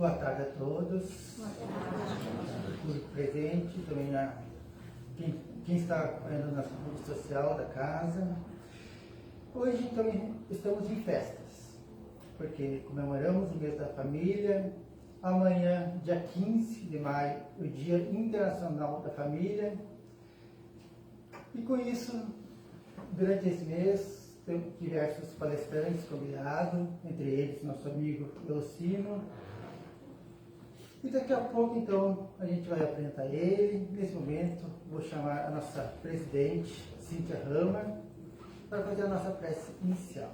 Boa tarde a todos. Boa tarde. Público presente, também quem está acompanhando na rede social da casa. Hoje também estamos em festas, porque comemoramos o mês da família. Amanhã, dia 15 de maio, o Dia Internacional da Família. E com isso, durante esse mês, temos diversos palestrantes convidados, entre eles nosso amigo Elcino. E daqui a pouco, então, a gente vai apresentar ele. Nesse momento, vou chamar a nossa presidente, Cíntia Rama, para fazer a nossa prece inicial.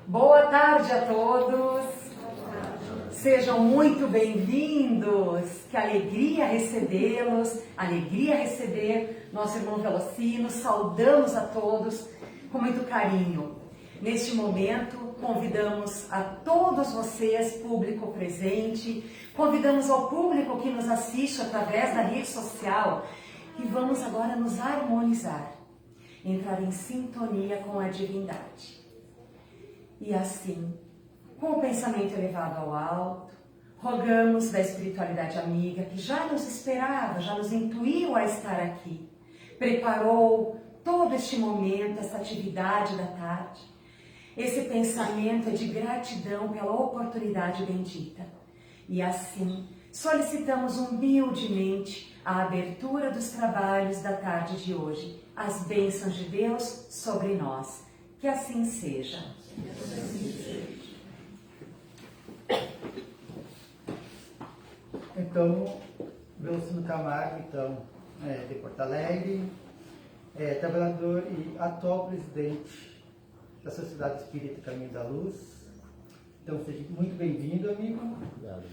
Boa tarde a todos. Sejam muito bem-vindos. Que alegria recebê-los, alegria receber nosso irmão Velocino. Saudamos a todos com muito carinho. Neste momento, convidamos a todos vocês, público presente, convidamos ao público que nos assiste através da rede social, e vamos agora nos harmonizar, entrar em sintonia com a divindade. E assim, com o pensamento elevado ao alto, rogamos da espiritualidade amiga que já nos esperava, já nos intuiu a estar aqui, preparou todo este momento, essa atividade da tarde. Esse pensamento é de gratidão pela oportunidade bendita. E assim, solicitamos humildemente a abertura dos trabalhos da tarde de hoje, as bênçãos de Deus sobre nós. Que assim seja. Então, Velocino Camargo, de Porto Alegre, trabalhador e atual presidente da Sociedade Espírita Caminho da Luz. Então, seja muito bem-vindo, amigo. Obrigado,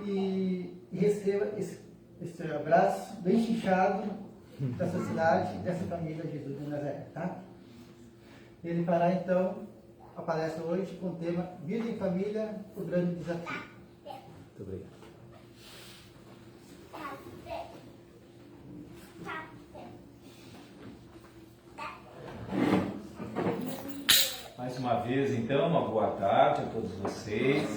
e receba esse abraço bem chinchado da sociedade, dessa família Jesus de Nazaré, tá? Ele fará, então, a palestra hoje com o tema Vida em Família, o Grande Desafio. muito obrigado. Mais uma vez, então, uma boa tarde a todos vocês.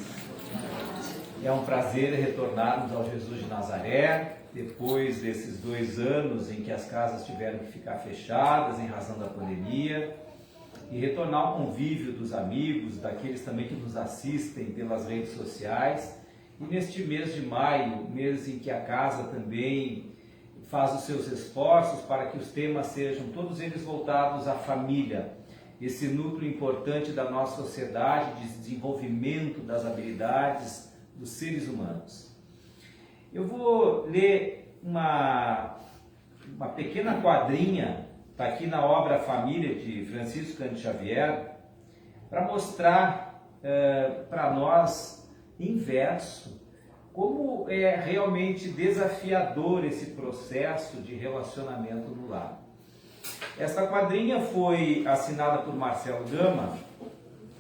É um prazer retornarmos ao Jesus de Nazaré, depois desses 2 anos em que as casas tiveram que ficar fechadas em razão da pandemia, e retornar ao convívio dos amigos, daqueles também que nos assistem pelas redes sociais. E neste mês de maio, mês em que a casa também faz os seus esforços para que os temas sejam todos eles voltados à família, esse núcleo importante da nossa sociedade de desenvolvimento das habilidades dos seres humanos. Eu vou ler uma pequena quadrinha, está aqui na obra Família de Francisco Cândido Xavier, para mostrar para nós, em verso, como é realmente desafiador esse processo de relacionamento no lar. Esta quadrinha foi assinada por Marcelo Gama.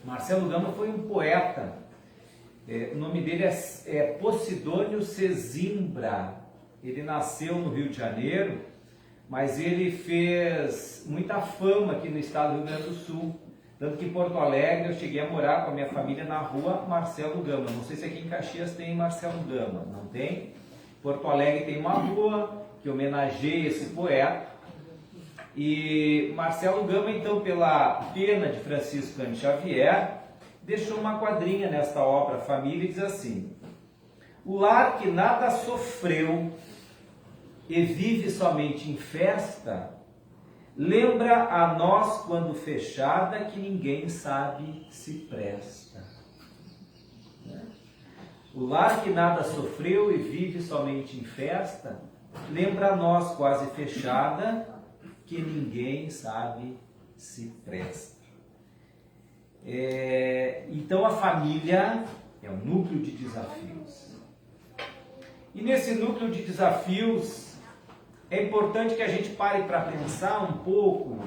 Marcelo Gama foi um poeta. O nome dele é Posidônio Sesimbra. Ele nasceu no Rio de Janeiro, mas ele fez muita fama aqui no estado do Rio Grande do Sul. Tanto que em Porto Alegre eu cheguei a morar com a minha família na rua Marcelo Gama. Não sei se aqui em Caxias tem Marcelo Gama, não tem? Porto Alegre tem uma rua que homenageia esse poeta. E Marcelo Gama, então, pela pena de Francisco Cândido Xavier, deixou uma quadrinha nesta obra Família e diz assim: o lar que nada sofreu e vive somente em festa, lembra a nós quando fechada que ninguém sabe se presta. O lar que nada sofreu e vive somente em festa, lembra a nós quase fechada que ninguém sabe se presta. Então a família é um núcleo de desafios. E nesse núcleo de desafios é importante que a gente pare para pensar um pouco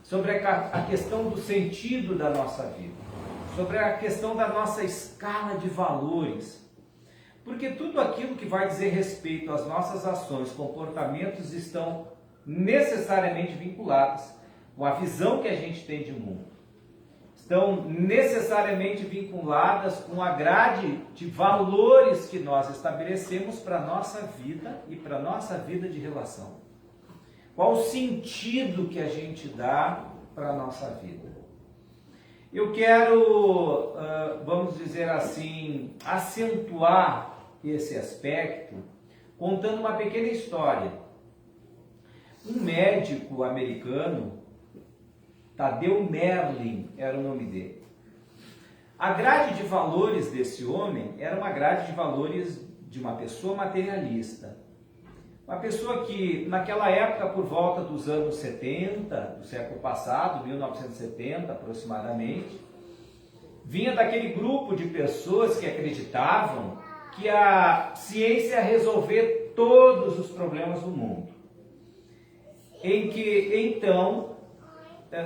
sobre a questão do sentido da nossa vida, sobre a questão da nossa escala de valores. Porque tudo aquilo que vai dizer respeito às nossas ações, comportamentos, estão necessariamente vinculados com a visão que a gente tem de mundo, estão necessariamente vinculadas com a grade de valores que nós estabelecemos para a nossa vida e para a nossa vida de relação. Qual o sentido que a gente dá para a nossa vida? Eu quero, vamos dizer assim, acentuar esse aspecto contando uma pequena história. Um médico americano, Tadeu Merlin era o nome dele. A grade de valores desse homem era uma grade de valores de uma pessoa materialista. Uma pessoa que, naquela época, por volta dos anos 70, do século passado, 1970 aproximadamente, vinha daquele grupo de pessoas que acreditavam que a ciência ia resolver todos os problemas do mundo. Em que, então,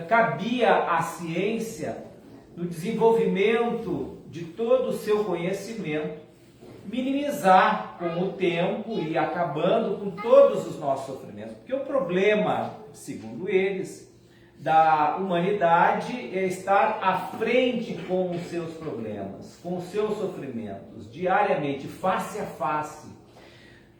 cabia à ciência, no desenvolvimento de todo o seu conhecimento, minimizar com o tempo e acabando com todos os nossos sofrimentos. Porque o problema, segundo eles, da humanidade é estar à frente com os seus problemas, com os seus sofrimentos, diariamente, face a face.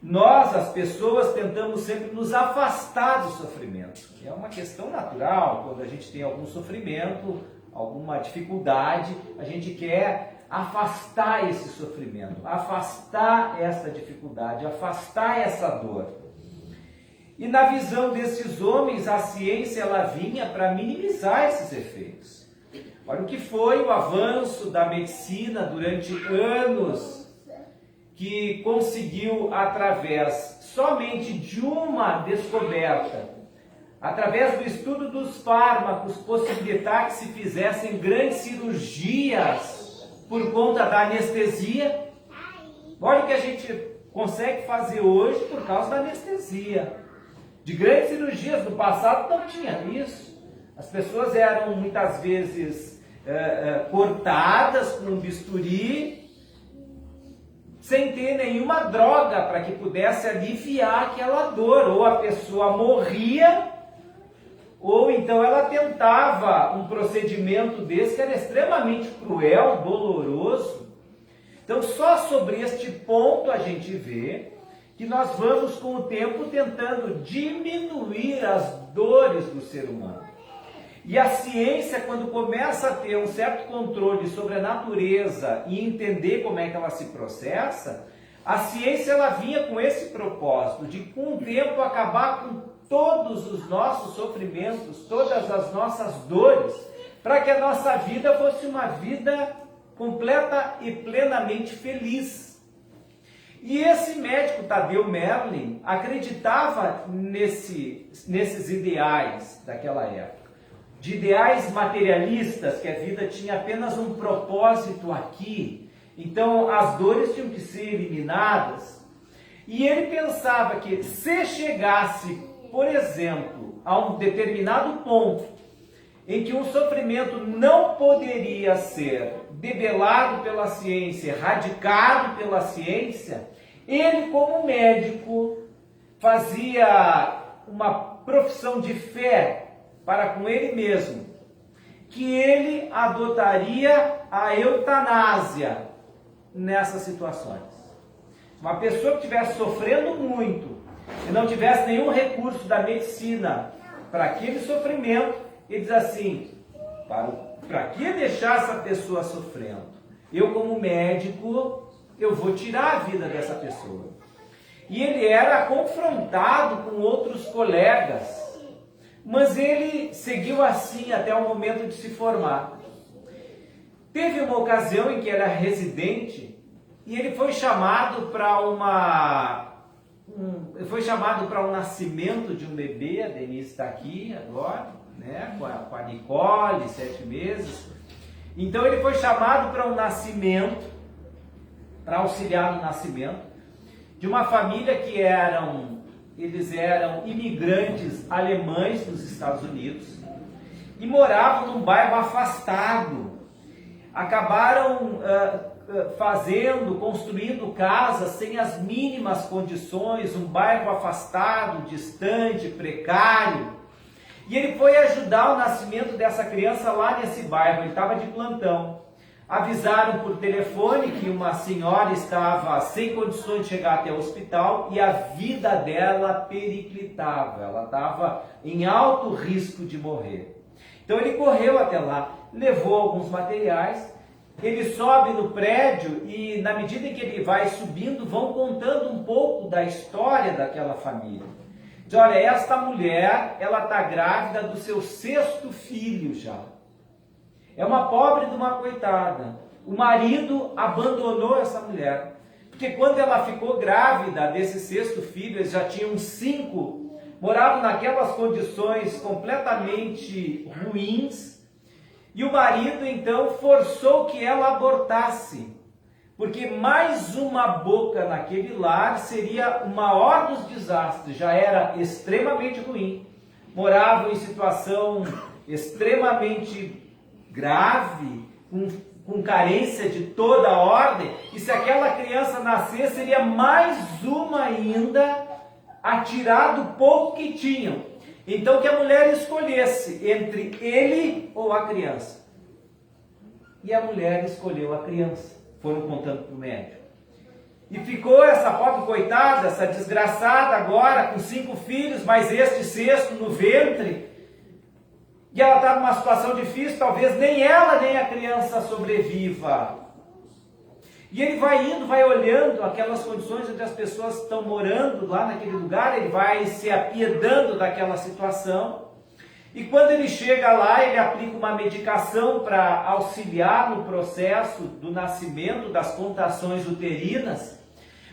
Nós, as pessoas, tentamos sempre nos afastar do sofrimento. É uma questão natural, quando a gente tem algum sofrimento, alguma dificuldade, a gente quer afastar esse sofrimento, afastar essa dificuldade, afastar essa dor. E na visão desses homens, a ciência ela vinha para minimizar esses efeitos. Olha o que foi o avanço da medicina durante anos, que conseguiu, através somente de uma descoberta, através do estudo dos fármacos, possibilitar que se fizessem grandes cirurgias por conta da anestesia. Olha o que a gente consegue fazer hoje por causa da anestesia. De grandes cirurgias, no passado não tinha isso. As pessoas eram muitas vezes cortadas com um bisturi, sem ter nenhuma droga para que pudesse aliviar aquela dor. Ou a pessoa morria, ou então ela tentava um procedimento desse que era extremamente cruel, doloroso. Então só sobre este ponto a gente vê que nós vamos com o tempo tentando diminuir as dores do ser humano. E a ciência, quando começa a ter um certo controle sobre a natureza e entender como é que ela se processa, a ciência ela vinha com esse propósito de, com o tempo, acabar com todos os nossos sofrimentos, todas as nossas dores, para que a nossa vida fosse uma vida completa e plenamente feliz. E esse médico, Tadeu Merlin, acreditava nesses ideais daquela época. De ideais materialistas, que a vida tinha apenas um propósito aqui, então as dores tinham que ser eliminadas. E ele pensava que se chegasse, por exemplo, a um determinado ponto em que um sofrimento não poderia ser debelado pela ciência, erradicado pela ciência, ele, como médico, fazia uma profissão de fé para com ele mesmo, que ele adotaria a eutanásia nessas situações. Uma pessoa que estivesse sofrendo muito e não tivesse nenhum recurso da medicina para aquele sofrimento, ele diz assim: para que deixar essa pessoa sofrendo? Eu, como médico, eu vou tirar a vida dessa pessoa. E ele era confrontado com outros colegas, mas ele seguiu assim até o momento de se formar. Teve uma ocasião em que era residente e ele foi chamado para um nascimento de um bebê. A Denise está aqui agora, né, com a Nicole, 7 meses. Então ele foi chamado para um nascimento, para auxiliar no nascimento, de uma família que eles eram imigrantes alemães dos Estados Unidos e moravam num bairro afastado. Acabaram construindo casas sem as mínimas condições, um bairro afastado, distante, precário. E ele foi ajudar o nascimento dessa criança lá nesse bairro, ele estava de plantão. Avisaram por telefone que uma senhora estava sem condições de chegar até o hospital e a vida dela periclitava, ela estava em alto risco de morrer. Então ele correu até lá, levou alguns materiais, ele sobe no prédio e na medida em que ele vai subindo, vão contando um pouco da história daquela família. Diz, olha, esta mulher, ela está grávida do seu 6º filho já. É uma pobre de uma coitada. O marido abandonou essa mulher. Porque quando ela ficou grávida desse 6º filho, eles já tinham 5, moravam naquelas condições completamente ruins. E o marido então forçou que ela abortasse. Porque mais uma boca naquele lar seria o maior dos desastres. Já era extremamente ruim. Moravam em situação extremamente grave, com carência de toda a ordem, e se aquela criança nascer, seria mais uma ainda a tirar do pouco que tinham. Então que a mulher escolhesse entre ele ou a criança. E a mulher escolheu a criança, foram contando para o médico. E ficou essa pobre coitada, essa desgraçada agora, com 5 filhos, mais este 6º no ventre. E ela está numa situação difícil, talvez nem ela nem a criança sobreviva. E ele vai indo, vai olhando aquelas condições onde as pessoas estão morando lá naquele lugar, ele vai se apiedando daquela situação. E quando ele chega lá, ele aplica uma medicação para auxiliar no processo do nascimento, das contrações uterinas.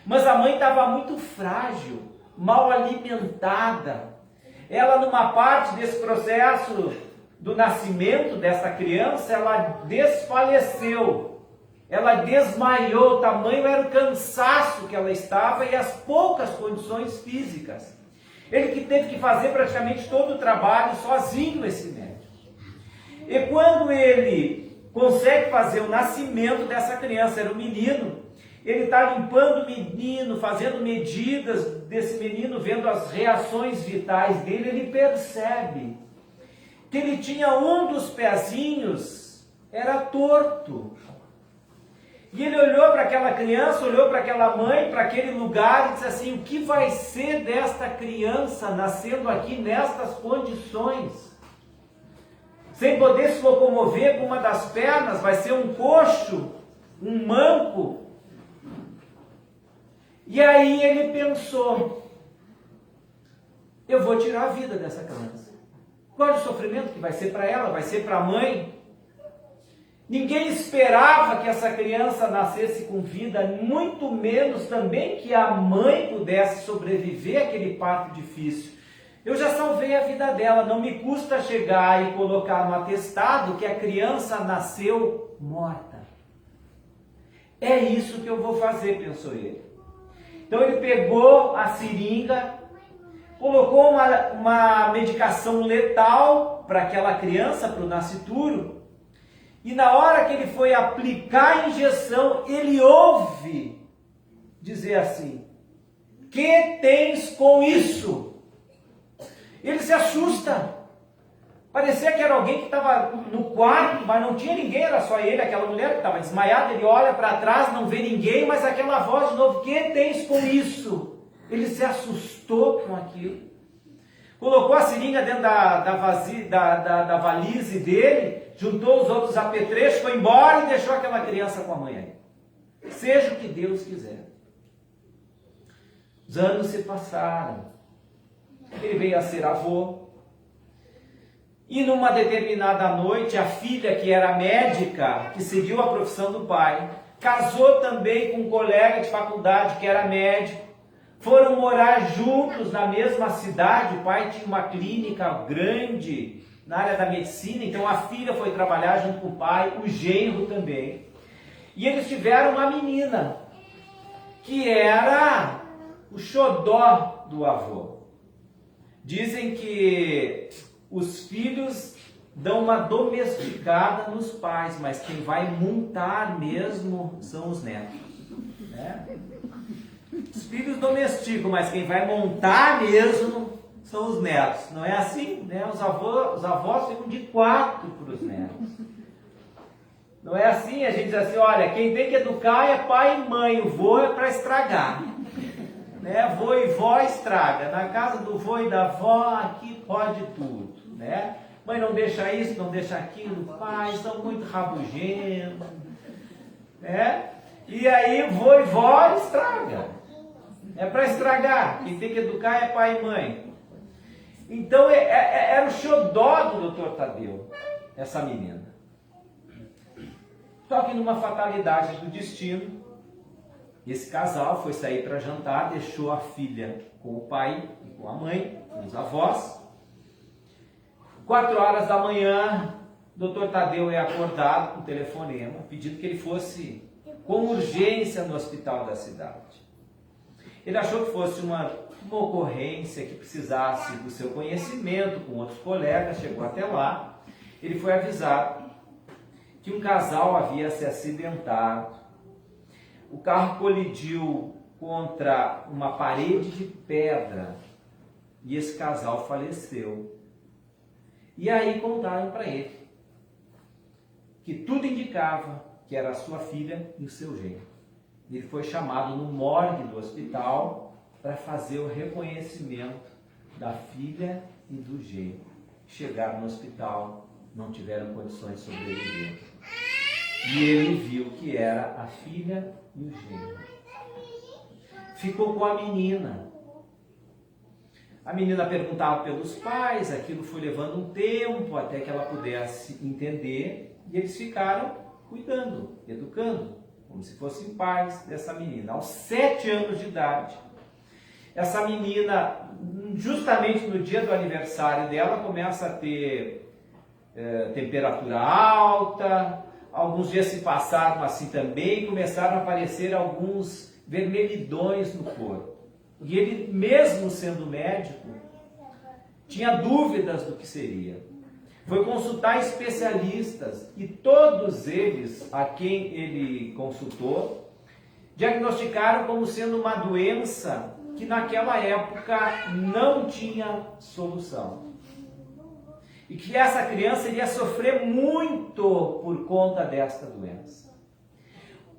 Mas a mãe estava muito frágil, mal alimentada. Ela, numa parte desse processo do nascimento dessa criança, ela desfaleceu, ela desmaiou, o tamanho era o cansaço que ela estava e as poucas condições físicas. Ele que teve que fazer praticamente todo o trabalho sozinho, esse médico. E quando ele consegue fazer o nascimento dessa criança, era um menino, ele está limpando o menino, fazendo medidas desse menino, vendo as reações vitais dele, ele percebe que ele tinha um dos pezinhos, era torto. E ele olhou para aquela criança, olhou para aquela mãe, para aquele lugar e disse assim, o que vai ser desta criança nascendo aqui nestas condições? Sem poder se locomover com uma das pernas, vai ser um coxo, um manco. E aí ele pensou, eu vou tirar a vida dessa criança. Qual é o sofrimento que vai ser para ela, vai ser para a mãe? Ninguém esperava que essa criança nascesse com vida, muito menos também que a mãe pudesse sobreviver àquele parto difícil. Eu já salvei a vida dela, não me custa chegar e colocar no atestado que a criança nasceu morta. É isso que eu vou fazer, pensou ele. Então ele pegou a seringa, colocou uma medicação letal para aquela criança, para o nascituro, e na hora que ele foi aplicar a injeção, ele ouve dizer assim, que tens com isso? Ele se assusta, parecia que era alguém que estava no quarto, mas não tinha ninguém, era só ele, aquela mulher que estava desmaiada, ele olha para trás, não vê ninguém, mas aquela voz de novo, que tens com isso? Ele se assustou com aquilo, colocou a seringa dentro da valise dele, juntou os outros apetrechos, foi embora e deixou aquela criança com a mãe aí. Seja o que Deus quiser. Os anos se passaram, ele veio a ser avô, e numa determinada noite, a filha que era médica, que seguiu a profissão do pai, casou também com um colega de faculdade que era médico, foram morar juntos na mesma cidade, o pai tinha uma clínica grande na área da medicina, então a filha foi trabalhar junto com o pai, o genro também. E eles tiveram uma menina, que era o xodó do avô. Dizem que os filhos dão uma domesticada nos pais, mas quem vai montar mesmo são os netos. Né? Os filhos domesticam, mas quem vai montar mesmo são os netos. Não é assim, né? Os avós ficam de 4 para os netos. Não é assim, a gente diz assim, olha, quem tem que educar é pai e mãe, o vô é para estragar. Né? Vô e vó estraga. Na casa do vô e da vó, aqui pode tudo. Né? Mãe não deixa isso, não deixa aquilo, pai, são muito rabugentos. Né? E aí vô e vó estraga. É para estragar. Quem tem que educar é pai e mãe. Então era o xodó do Dr. Tadeu, essa menina. Só que numa fatalidade do destino, esse casal foi sair para jantar, deixou a filha com o pai e com a mãe, com os avós. 4 horas da manhã, o Dr. Tadeu é acordado com um telefonema, pedindo que ele fosse com urgência no hospital da cidade. Ele achou que fosse uma ocorrência que precisasse do seu conhecimento com outros colegas, chegou até lá. Ele foi avisado que um casal havia se acidentado. O carro colidiu contra uma parede de pedra e esse casal faleceu. E aí contaram para ele que tudo indicava que era a sua filha e o seu genro. Ele foi chamado no morgue do hospital para fazer o reconhecimento da filha e do genro. Chegaram no hospital, não tiveram condições de sobreviver. E ele viu que era a filha e o genro. Ficou com a menina. A menina perguntava pelos pais, aquilo foi levando um tempo até que ela pudesse entender, e eles ficaram cuidando, educando, como se fossem pais dessa menina. Aos 7 anos de idade, essa menina, justamente no dia do aniversário dela, começa a ter temperatura alta. Alguns dias se passaram assim também, começaram a aparecer alguns vermelhidões no corpo. E ele, mesmo sendo médico, tinha dúvidas do que seria. Foi consultar especialistas e todos eles, a quem ele consultou, diagnosticaram como sendo uma doença que naquela época não tinha solução. E que essa criança iria sofrer muito por conta desta doença.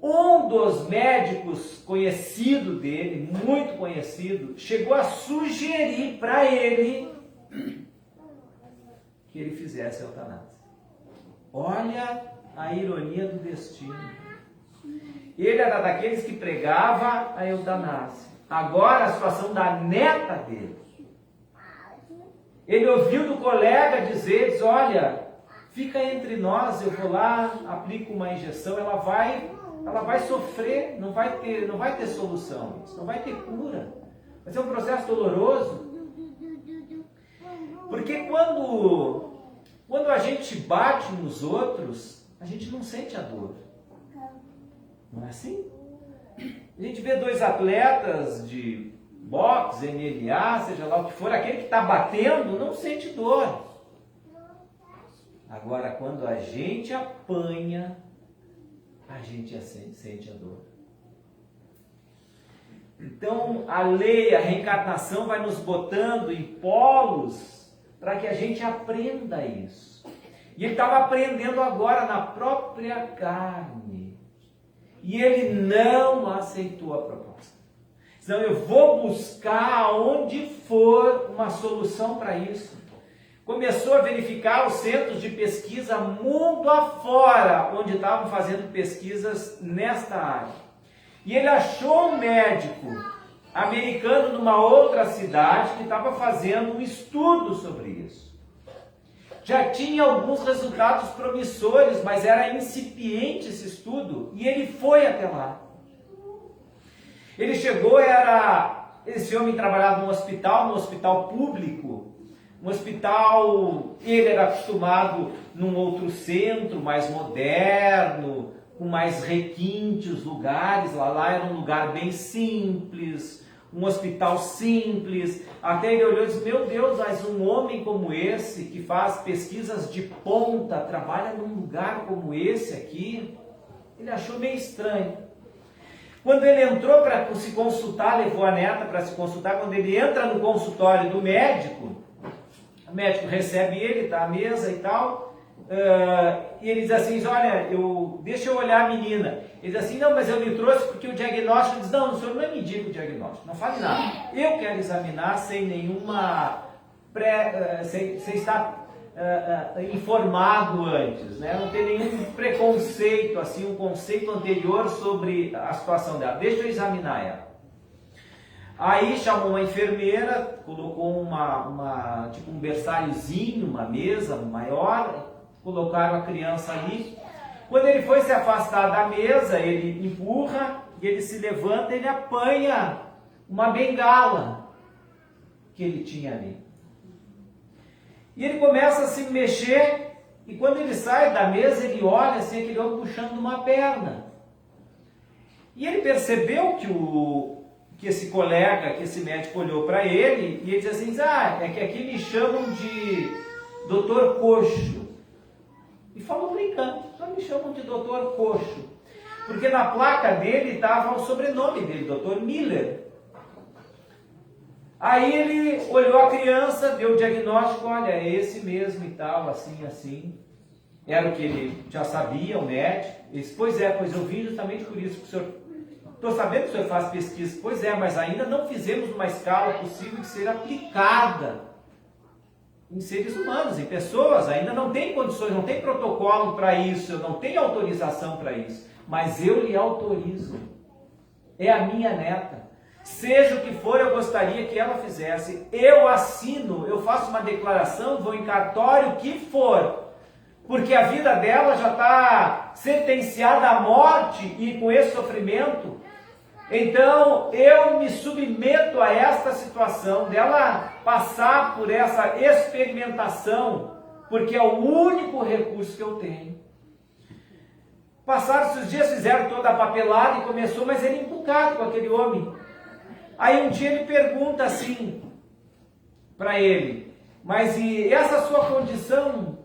Um dos médicos conhecido dele, muito conhecido, chegou a sugerir para ele que ele fizesse a eutanásia. Olha a ironia do destino. Ele era daqueles que pregava a eutanásia. Agora a situação da neta dele. Ele ouviu do colega dizer, diz, olha, fica entre nós, eu vou lá, aplico uma injeção, ela vai sofrer, não vai ter solução, não vai ter cura. Vai ser um processo doloroso. Porque quando a gente bate nos outros, a gente não sente a dor. Não é assim? A gente vê 2 atletas de boxe, MMA, seja lá o que for, aquele que está batendo não sente dor. Agora, quando a gente apanha, a gente sente a dor. Então, a lei, a reencarnação vai nos botando em polos para que a gente aprenda isso. E ele estava aprendendo agora na própria carne. E ele não aceitou a proposta. Então, eu vou buscar aonde for uma solução para isso. Começou a verificar os centros de pesquisa mundo afora, onde estavam fazendo pesquisas nesta área. E ele achou um médico americano numa outra cidade que estava fazendo um estudo sobre isso. Já tinha alguns resultados promissores, mas era incipiente esse estudo, e ele foi até lá. Ele chegou, esse homem trabalhava num hospital público, um hospital, ele era acostumado num outro centro, mais moderno, com mais requintes, lugares, lá era um lugar bem simples, um hospital simples. Até ele olhou e disse, meu Deus, mas um homem como esse, que faz pesquisas de ponta, trabalha num lugar como esse aqui, ele achou meio estranho. Quando ele entrou para se consultar, levou a neta para se consultar, quando ele entra no consultório do médico, o médico recebe ele, está à mesa e tal, e ele diz assim, olha, deixa eu olhar a menina. Ele diz assim, não, mas eu lhe trouxe porque o diagnóstico, ele diz, não, o senhor não me diga o diagnóstico, não fale nada. Eu quero examinar sem nenhuma, sem estar informado antes, né? Não ter nenhum preconceito, assim, um conceito anterior sobre a situação dela. Deixa eu examinar ela. Aí chamou uma enfermeira, colocou tipo um berçáriozinho, uma mesa maior, colocaram a criança ali. Quando ele foi se afastar da mesa, ele empurra, e ele se levanta, ele apanha uma bengala que ele tinha ali. E ele começa a se mexer, e quando ele sai da mesa, ele olha assim, aquele homem puxando uma perna. E ele percebeu que esse colega, que esse médico olhou para ele, e ele diz assim, é que aqui me chamam de Dr. Coxo. E falou brincando, só me chamam de Dr. Coxo. Porque na placa dele estava o sobrenome dele, Dr. Miller. Aí ele olhou a criança, deu o diagnóstico, olha, é esse mesmo e tal, assim, assim. Era o que ele já sabia, o médico. Ele disse, pois eu vim justamente por isso que o senhor... Estou sabendo que o senhor faz pesquisa. Pois mas ainda não fizemos uma escala possível de ser aplicada em seres humanos, em pessoas. Ainda não tem condições, não tem protocolo para isso, eu não tenho autorização para isso. Mas eu lhe autorizo. É a minha neta. Seja o que for, eu gostaria que ela fizesse. Eu assino, eu faço uma declaração, vou em cartório, o que for. Porque a vida dela já está sentenciada à morte e com esse sofrimento. Então, eu me submeto a esta situação dela passar por essa experimentação, porque é o único recurso que eu tenho. Passaram esses dias, fizeram toda a papelada e começou, mas ele encucado com aquele homem. Aí um dia ele pergunta assim para ele, mas e essa sua condição,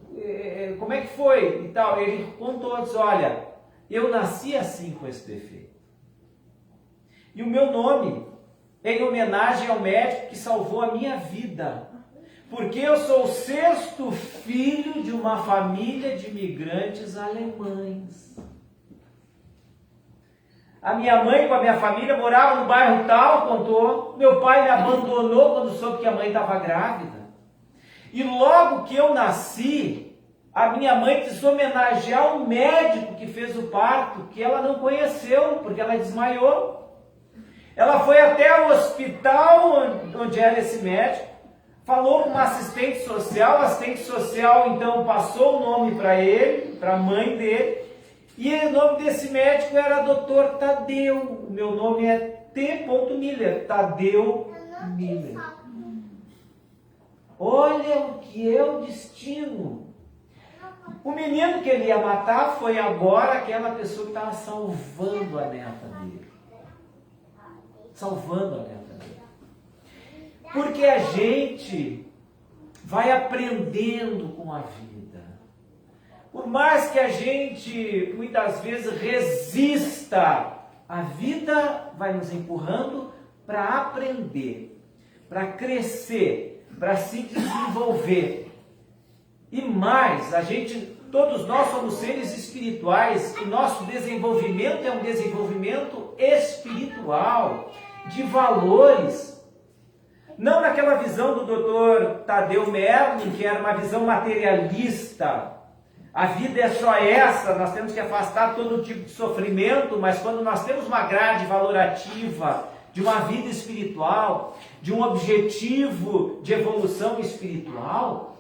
como é que foi? E tal. Ele contou, disse, olha, eu nasci assim com esse defeito. E o meu nome é em homenagem ao médico que salvou a minha vida. Porque eu sou o 6º filho de uma família de imigrantes alemães. A minha mãe com a minha família morava no bairro tal, contou. Meu pai me abandonou quando soube que a mãe estava grávida. E logo que eu nasci, a minha mãe quis homenagear o médico que fez o parto, que ela não conheceu, porque ela desmaiou. Ela foi até o hospital onde era esse médico, falou com uma assistente social, a assistente social então passou o nome para ele, para a mãe dele, e o nome desse médico era Dr. Tadeu. O meu nome é T. Miller, Tadeu Miller. Olha o que é o destino. O menino que ele ia matar foi agora aquela pessoa que estava salvando a neta dele. Salvando a neta dele. Porque a gente vai aprendendo com a vida. Por mais que a gente muitas vezes resista, a vida vai nos empurrando para aprender, para crescer, para se desenvolver. E mais, todos nós somos seres espirituais, e nosso desenvolvimento é um desenvolvimento espiritual, de valores. Não naquela visão do Dr. Tadeu Merlin, que era uma visão materialista. A vida é só essa, nós temos que afastar todo tipo de sofrimento, mas quando nós temos uma grade valorativa de uma vida espiritual, de um objetivo de evolução espiritual,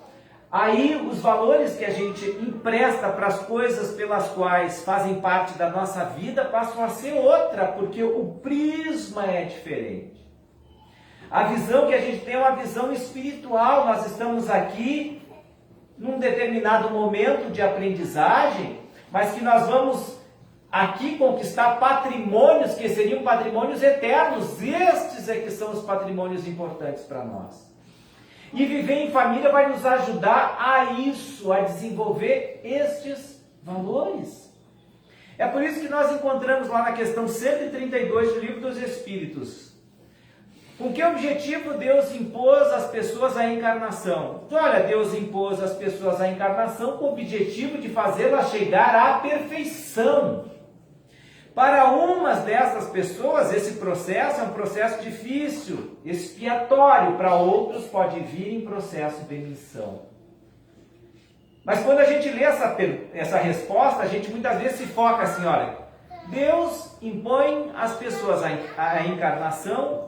aí os valores que a gente empresta para as coisas pelas quais fazem parte da nossa vida passam a ser outra, porque o prisma é diferente. A visão que a gente tem é uma visão espiritual. Nós estamos aqui num determinado momento de aprendizagem, mas que nós vamos aqui conquistar patrimônios que seriam patrimônios eternos. Estes é que são os patrimônios importantes para nós. E viver em família vai nos ajudar a isso, a desenvolver estes valores. É por isso que nós encontramos lá na questão 132 do Livro dos Espíritos. Com que objetivo Deus impôs às pessoas a encarnação? Olha, Deus impôs às pessoas a encarnação com o objetivo de fazê-las chegar à perfeição. Para umas dessas pessoas, esse processo é um processo difícil, expiatório. Para outros, pode vir em processo de missão. Mas quando a gente lê essa resposta, a gente muitas vezes se foca assim, olha, Deus impõe às pessoas a encarnação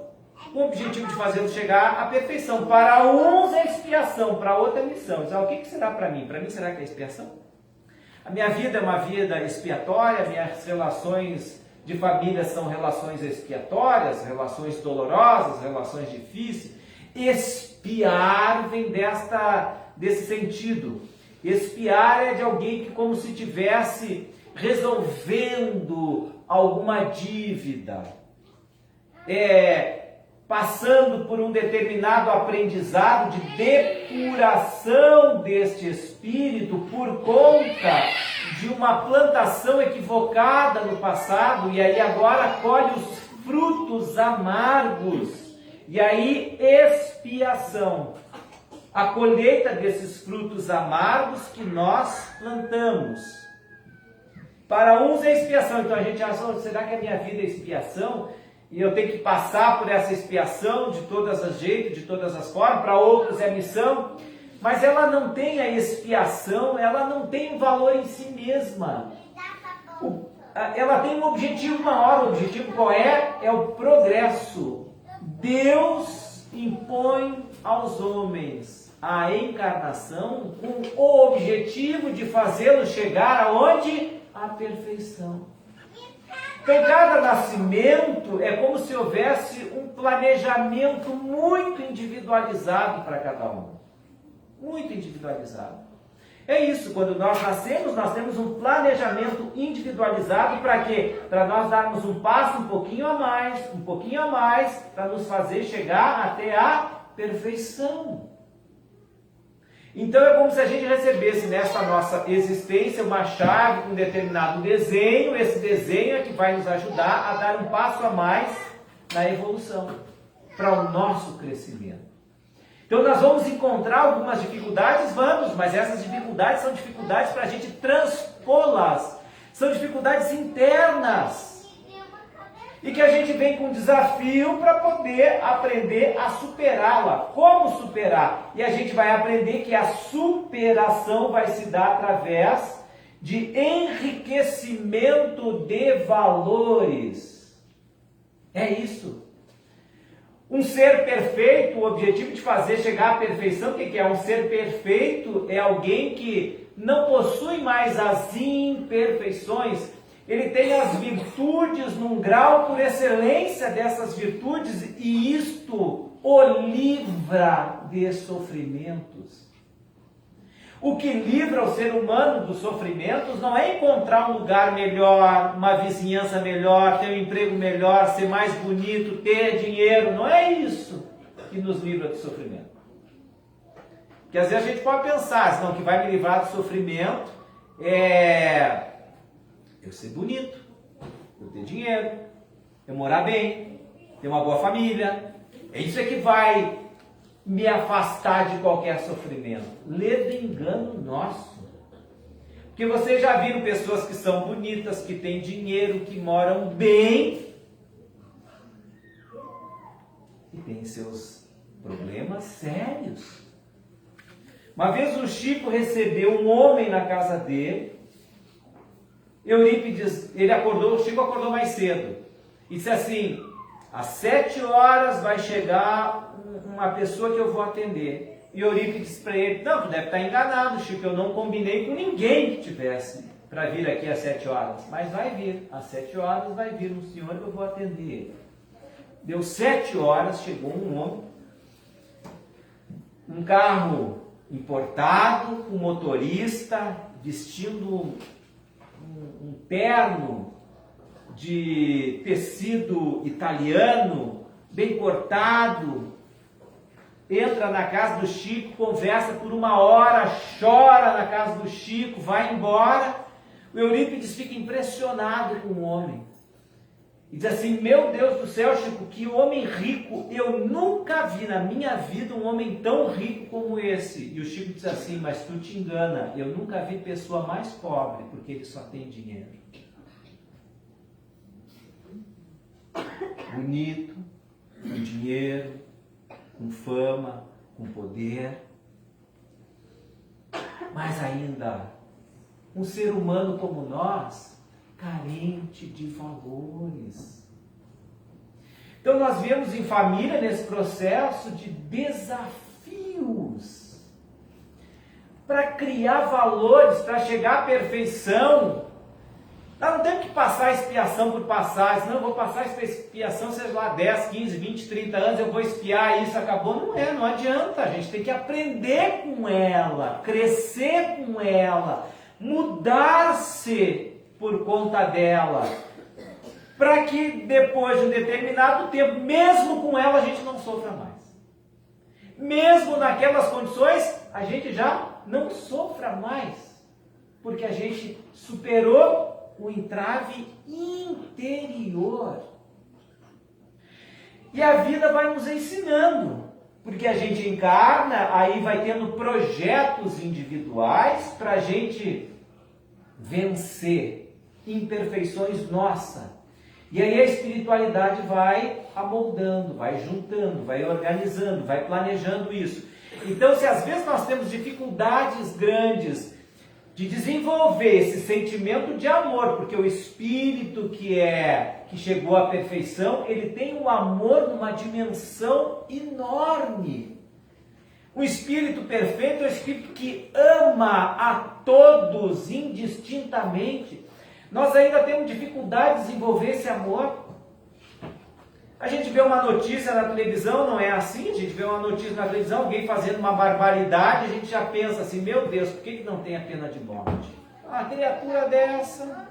com o objetivo de fazê-los chegar à perfeição. Para uns é expiação, para outros é missão. Diz, o que será para mim? Para mim será que é expiação? A minha vida é uma vida expiatória, minhas relações de família são relações expiatórias, relações dolorosas, relações difíceis. Expiar vem desse sentido. Expiar é de alguém que como se estivesse resolvendo alguma dívida, passando por um determinado aprendizado de depuração deste espírito por conta de uma plantação equivocada no passado, e aí agora colhe os frutos amargos, e aí expiação, a colheita desses frutos amargos que nós plantamos. Para uns é expiação, então a gente acha, será que a minha vida é expiação? E eu tenho que passar por essa expiação de todas as jeitos, de todas as formas. Para outros é missão, mas ela não tem a expiação, ela não tem um valor em si mesma. Ela tem um objetivo maior. O objetivo qual é? É o progresso. Deus impõe aos homens a encarnação com o objetivo de fazê-los chegar aonde? À perfeição. Então, cada nascimento é como se houvesse um planejamento muito individualizado para cada um. Muito individualizado. É isso, quando nós nascemos, nós temos um planejamento individualizado para quê? Para nós darmos um passo um pouquinho a mais, para nos fazer chegar até a perfeição. Então é como se a gente recebesse nessa nossa existência uma chave com um determinado desenho. Esse desenho é que vai nos ajudar a dar um passo a mais na evolução, para o nosso crescimento. Então nós vamos encontrar algumas dificuldades, mas essas dificuldades são dificuldades para a gente transpô-las. São dificuldades internas. E que a gente vem com um desafio para poder aprender a superá-la. Como superar? E a gente vai aprender que a superação vai se dar através de enriquecimento de valores. É isso. Um ser perfeito, o objetivo de fazer chegar à perfeição, o que é? Um ser perfeito é alguém que não possui mais as imperfeições. Ele tem as virtudes num grau por excelência dessas virtudes, e isto o livra de sofrimentos. O que livra o ser humano dos sofrimentos não é encontrar um lugar melhor, uma vizinhança melhor, ter um emprego melhor, ser mais bonito, ter dinheiro. Não é isso que nos livra do sofrimento. Porque às vezes a gente pode pensar, senão o que vai me livrar do sofrimento é eu ser bonito, eu ter dinheiro, eu morar bem, ter uma boa família. É isso que vai me afastar de qualquer sofrimento. Ledo engano nosso. Porque vocês já viram pessoas que são bonitas, que têm dinheiro, que moram bem e têm seus problemas sérios. Uma vez o Chico recebeu um homem na casa dele. Eurípides, o Chico acordou mais cedo e disse assim: às 7 horas vai chegar uma pessoa que eu vou atender. E Eurípides disse para ele: não, tu deve estar enganado, Chico, eu não combinei com ninguém que tivesse para vir aqui às 7 horas, mas vai vir, às 7 horas vai vir um senhor que eu vou atender ele. Deu 7 horas, chegou um homem, um carro importado, um motorista, vestindo um terno de tecido italiano, bem cortado, entra na casa do Chico, conversa por 1 hora, chora na casa do Chico, vai embora. O Eurípides fica impressionado com o homem. E diz assim, meu Deus do céu, Chico, que homem rico, eu nunca vi na minha vida um homem tão rico como esse. E o Chico diz assim, mas tu te engana, eu nunca vi pessoa mais pobre, porque ele só tem dinheiro. Bonito, com dinheiro, com fama, com poder, mas ainda um ser humano como nós, carente de valores. Então nós vemos em família nesse processo de desafios para criar valores, para chegar à perfeição. Nós não temos que passar expiação por passar, senão eu vou passar expiação, seja lá 10, 15, 20, 30 anos, eu vou expiar isso, acabou. Não adianta, a gente tem que aprender com ela, crescer com ela, mudar-se por conta dela, para que depois de um determinado tempo, mesmo com ela, a gente não sofra mais. Mesmo naquelas condições, a gente já não sofra mais, porque a gente superou o entrave interior. E a vida vai nos ensinando, porque a gente encarna, aí vai tendo projetos individuais para a gente vencer imperfeições nossas. E aí a espiritualidade vai amoldando, vai juntando, vai organizando, vai planejando isso. Então, se às vezes nós temos dificuldades grandes de desenvolver esse sentimento de amor, porque o espírito que chegou à perfeição, ele tem um amor numa dimensão enorme. O espírito perfeito é o espírito que ama a todos indistintamente. Nós ainda temos dificuldade de desenvolver esse amor. A gente vê uma notícia na televisão, não é assim? A gente vê uma notícia na televisão, alguém fazendo uma barbaridade, a gente já pensa assim, meu Deus, por que não tem a pena de morte? Uma criatura dessa,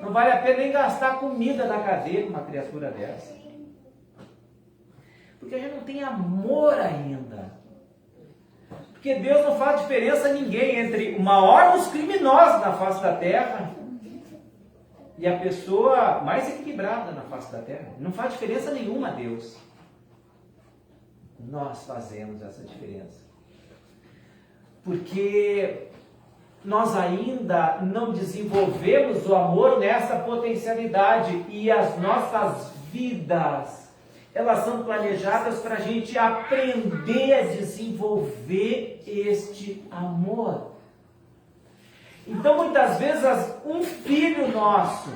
não vale a pena nem gastar comida da cadeia com uma criatura dessa. Porque a gente não tem amor ainda. Porque Deus não faz diferença a ninguém entre o maior dos criminosos na face da terra e a pessoa mais equilibrada na face da terra. Não faz diferença nenhuma a Deus. Nós fazemos essa diferença. Porque nós ainda não desenvolvemos o amor nessa potencialidade. E as nossas vidas, elas são planejadas para a gente aprender a desenvolver este amor. Então, muitas vezes, um filho nosso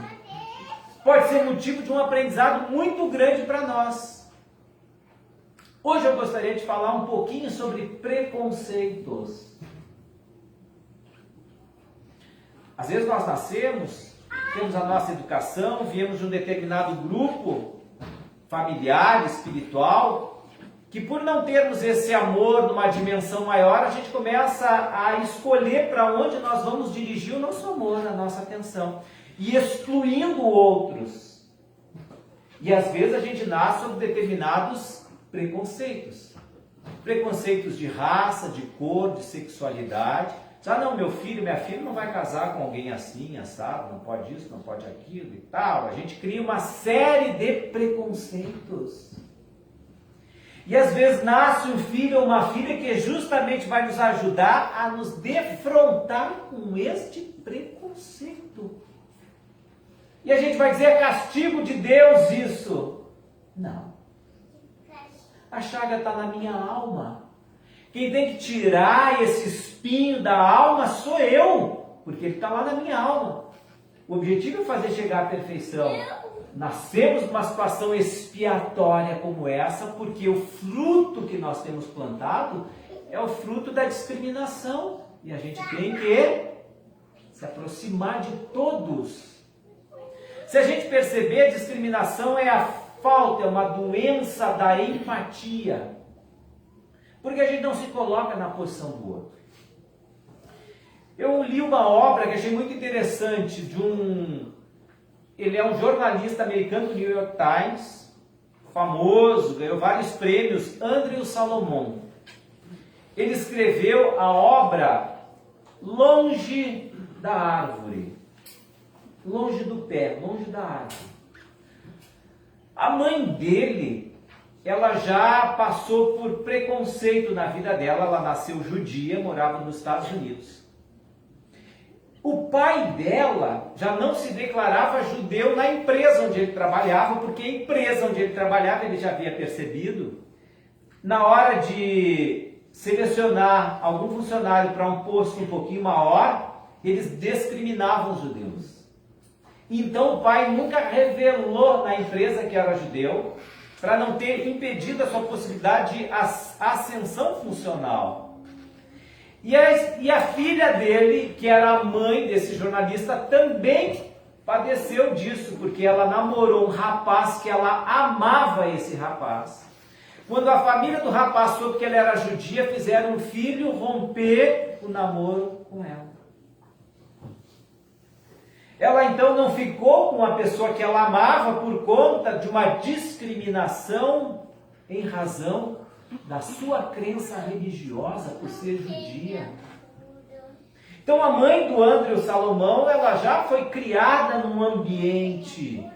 pode ser motivo de um aprendizado muito grande para nós. Hoje eu gostaria de falar um pouquinho sobre preconceitos. Às vezes nós nascemos, temos a nossa educação, viemos de um determinado grupo familiar, espiritual, que por não termos esse amor numa dimensão maior, a gente começa a escolher para onde nós vamos dirigir o nosso amor, a nossa atenção, e excluindo outros. E às vezes a gente nasce sob determinados preconceitos. Preconceitos de raça, de cor, de sexualidade. Não, meu filho, minha filha não vai casar com alguém assim, assado, não pode isso, não pode aquilo e tal. A gente cria uma série de preconceitos. E às vezes nasce um filho ou uma filha que justamente vai nos ajudar a nos defrontar com este preconceito. E a gente vai dizer, é castigo de Deus isso. Não. A chaga está na minha alma. Quem tem que tirar esse espinho da alma sou eu, porque ele está lá na minha alma. O objetivo é fazer chegar à perfeição. Nascemos numa situação expiatória como essa, porque o fruto que nós temos plantado é o fruto da discriminação. E a gente tem que se aproximar de todos. Se a gente perceber, a discriminação é a falta, é uma doença da empatia. Porque a gente não se coloca na posição do outro. Eu li uma obra que achei muito interessante ele é um jornalista americano do New York Times, famoso, ganhou vários prêmios, Andrew Salomon. Ele escreveu a obra Longe da árvore, longe do pé, longe da árvore. A mãe dele, ela já passou por preconceito na vida dela. Ela nasceu judia, morava nos Estados Unidos. O pai dela já não se declarava judeu na empresa onde ele trabalhava, porque a empresa onde ele trabalhava, ele já havia percebido, na hora de selecionar algum funcionário para um posto um pouquinho maior, eles discriminavam os judeus. Então o pai nunca revelou na empresa que era judeu, para não ter impedido a sua possibilidade de ascensão funcional. E a filha dele, que era a mãe desse jornalista, também padeceu disso, porque ela namorou um rapaz que ela amava esse rapaz. Quando a família do rapaz soube que ela era judia, fizeram um filho romper o namoro com ela. Ela então não ficou com a pessoa que ela amava por conta de uma discriminação em razão da sua crença religiosa por ser judia. Então a mãe do Andrew Salomão, ela já foi criada num ambiente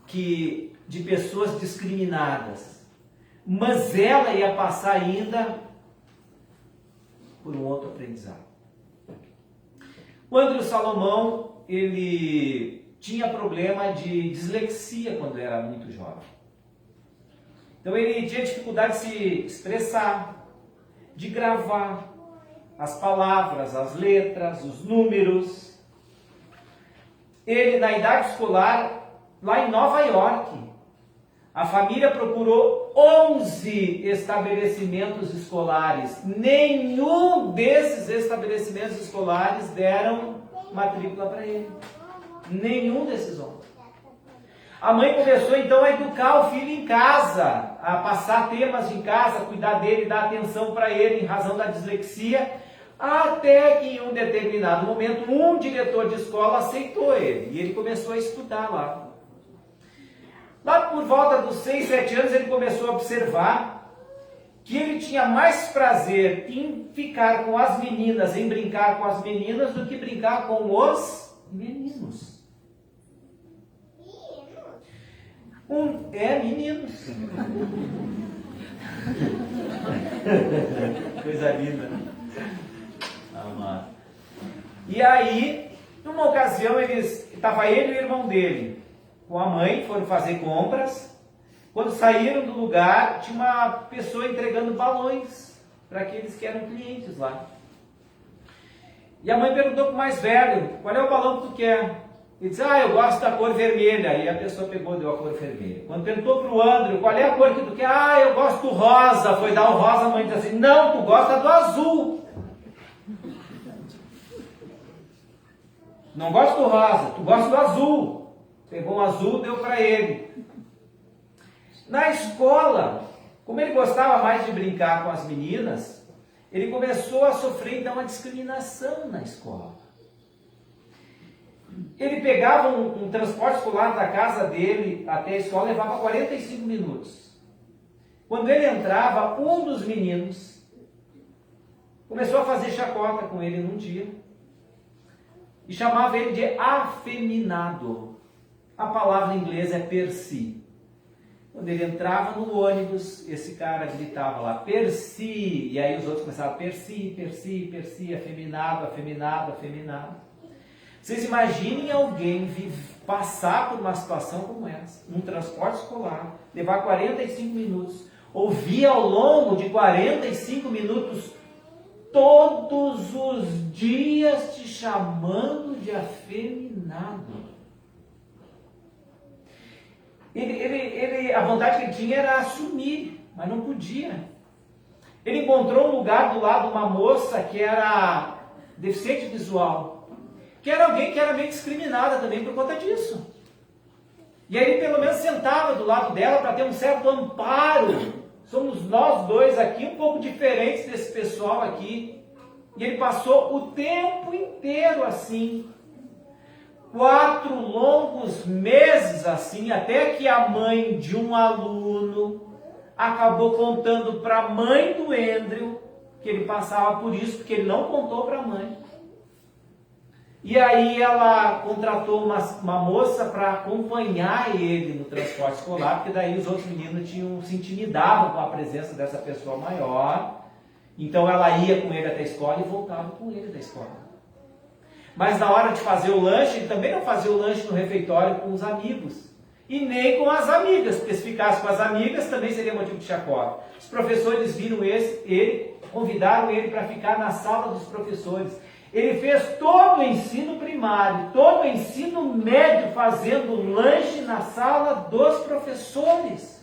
de pessoas discriminadas. Mas ela ia passar ainda por um outro aprendizado. O Andrew Salomão, ele tinha problema de dislexia quando era muito jovem. Então ele tinha dificuldade de se expressar, de gravar as palavras, as letras, os números. Ele, na idade escolar, lá em Nova York, a família procurou 11 estabelecimentos escolares. Nenhum desses estabelecimentos escolares deram matrícula para ele. Nenhum desses homens. A mãe começou então a educar o filho em casa, a passar temas em casa, cuidar dele, dar atenção para ele em razão da dislexia, até que em um determinado momento um diretor de escola aceitou ele e ele começou a estudar lá. Lá por volta dos 6, 7 anos ele começou a observar que ele tinha mais prazer em ficar com as meninas, em brincar com as meninas, do que brincar com os meninos. Meninos. Coisa linda. Amado. E aí, numa ocasião, estava ele e o irmão dele com a mãe, foram fazer compras. Quando saíram do lugar, tinha uma pessoa entregando balões para aqueles que eram clientes lá. E a mãe perguntou para o mais velho: qual é o balão que tu quer? Ele disse: eu gosto da cor vermelha. E a pessoa pegou e deu a cor vermelha. Quando perguntou para o Andrew: qual é a cor que tu quer? Eu gosto do rosa. Foi dar o rosa, a mãe disse assim: não, tu gosta do azul. Não gosto do rosa, tu gosta do azul. Pegou um azul, deu para ele. Na escola, como ele gostava mais de brincar com as meninas, ele começou a sofrer então uma discriminação na escola. Ele pegava um transporte escolar da casa dele até a escola, levava 45 minutos. Quando ele entrava, um dos meninos começou a fazer chacota com ele num dia e chamava ele de afeminado. A palavra em inglês é Percy. Quando ele entrava no ônibus, esse cara gritava lá, Percy, e aí os outros começavam, Percy, Percy, Percy, afeminado, afeminado, afeminado. Vocês imaginem alguém passar por uma situação como essa, num transporte escolar, levar 45 minutos, ouvir ao longo de 45 minutos, todos os dias te chamando de afeminado. A vontade que ele tinha era assumir, mas não podia. Ele encontrou um lugar do lado de uma moça que era deficiente visual, que era alguém que era meio discriminada também por conta disso. E aí ele pelo menos sentava do lado dela para ter um certo amparo. Somos nós dois aqui um pouco diferentes desse pessoal aqui. E ele passou o tempo inteiro assim. 4 longos meses assim, até que a mãe de um aluno acabou contando para a mãe do Andrew que ele passava por isso, porque ele não contou para a mãe. E aí ela contratou uma moça para acompanhar ele no transporte escolar, porque daí os outros meninos se intimidavam com a presença dessa pessoa maior. Então ela ia com ele até a escola e voltava com ele da escola. Mas na hora de fazer o lanche, ele também não fazia o lanche no refeitório com os amigos. E nem com as amigas, porque se ficasse com as amigas também seria motivo de chacota. Os professores viram ele, convidaram ele para ficar na sala dos professores. Ele fez todo o ensino primário, todo o ensino médio fazendo lanche na sala dos professores.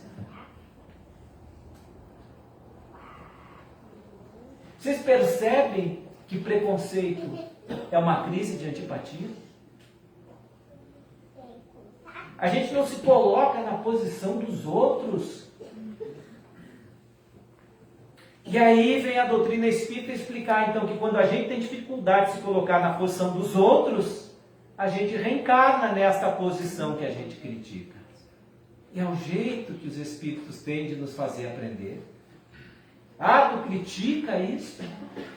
Vocês percebem que preconceito é uma crise de antipatia? A gente não se coloca na posição dos outros. E aí vem a doutrina espírita explicar, então, que quando a gente tem dificuldade de se colocar na posição dos outros, a gente reencarna nesta posição que a gente critica. E é o jeito que os espíritos têm de nos fazer aprender. Ah, tu critica isso?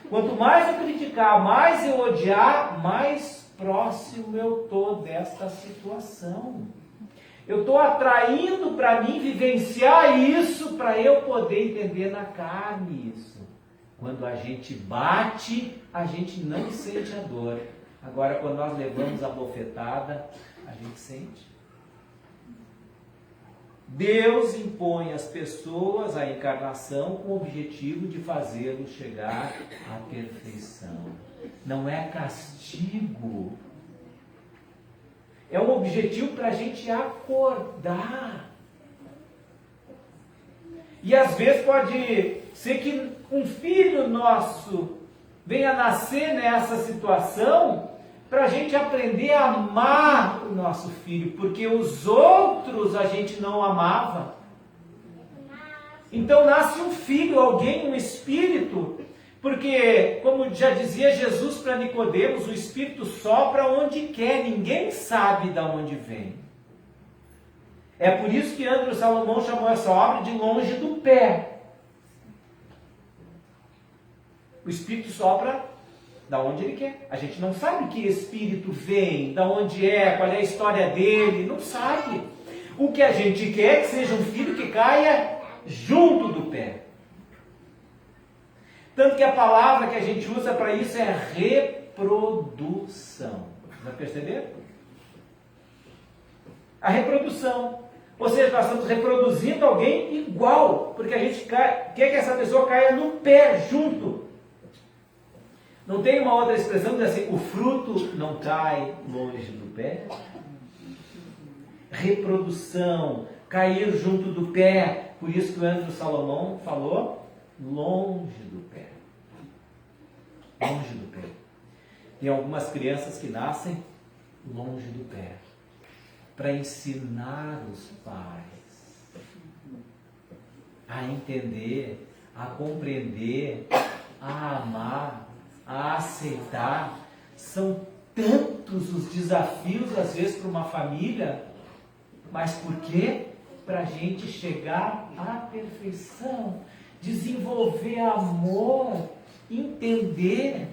Quanto mais eu criticar, mais eu odiar, mais próximo eu estou desta situação. Eu estou atraindo para mim vivenciar isso para eu poder entender na carne isso. Quando a gente bate, a gente não sente a dor. Agora, quando nós levamos a bofetada, a gente sente. Deus impõe às pessoas a encarnação com o objetivo de fazê-los chegar à perfeição. Não é castigo. É um objetivo para a gente acordar. E às vezes pode ser que um filho nosso venha nascer nessa situação para a gente aprender a amar o nosso filho, porque os outros a gente não amava. Então nasce um filho, alguém, um espírito, porque, como já dizia Jesus para Nicodemos, o espírito sopra onde quer, ninguém sabe de onde vem. É por isso que André Salomão chamou essa obra de longe do pé. O espírito sopra da onde ele quer. A gente não sabe que espírito vem, da onde é, qual é a história dele, não sabe. O que a gente quer é que seja um filho que caia junto do pé. Tanto que a palavra que a gente usa para isso é reprodução. Já perceberam? A reprodução. Ou seja, nós estamos reproduzindo alguém igual, porque a gente quer que essa pessoa caia no pé junto. Não tem uma outra expressão que diz assim, o fruto não cai longe do pé? Reprodução, cair junto do pé. Por isso que o André Salomão falou, longe do pé. Longe do pé. Tem algumas crianças que nascem longe do pé. Para ensinar os pais a entender, a compreender, a amar, a aceitar. São tantos os desafios, às vezes, para uma família, mas por quê? Para a gente chegar à perfeição, desenvolver amor, entender.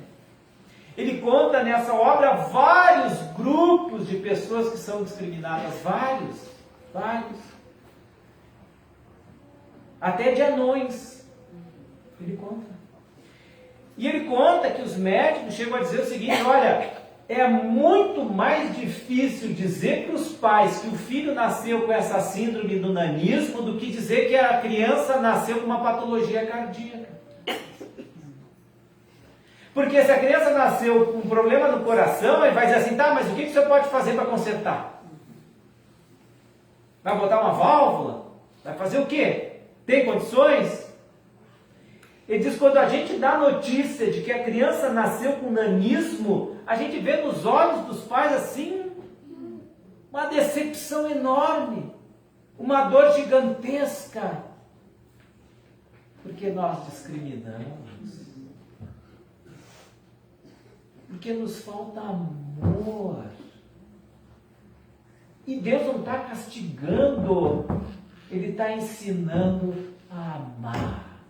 Ele conta nessa obra vários grupos de pessoas que são discriminadas, vários. Até de anões, ele conta. E ele conta que os médicos chegam a dizer o seguinte, olha, é muito mais difícil dizer para os pais que o filho nasceu com essa síndrome do nanismo do que dizer que a criança nasceu com uma patologia cardíaca. Porque se a criança nasceu com um problema no coração, ele vai dizer assim, tá, mas o que você pode fazer para consertar? Vai botar uma válvula? Vai fazer o quê? Tem condições? Ele diz, quando a gente dá notícia de que a criança nasceu com nanismo, a gente vê nos olhos dos pais assim, uma decepção enorme, uma dor gigantesca, porque nós discriminamos. Porque nos falta amor. E Deus não está castigando, Ele está ensinando a amar.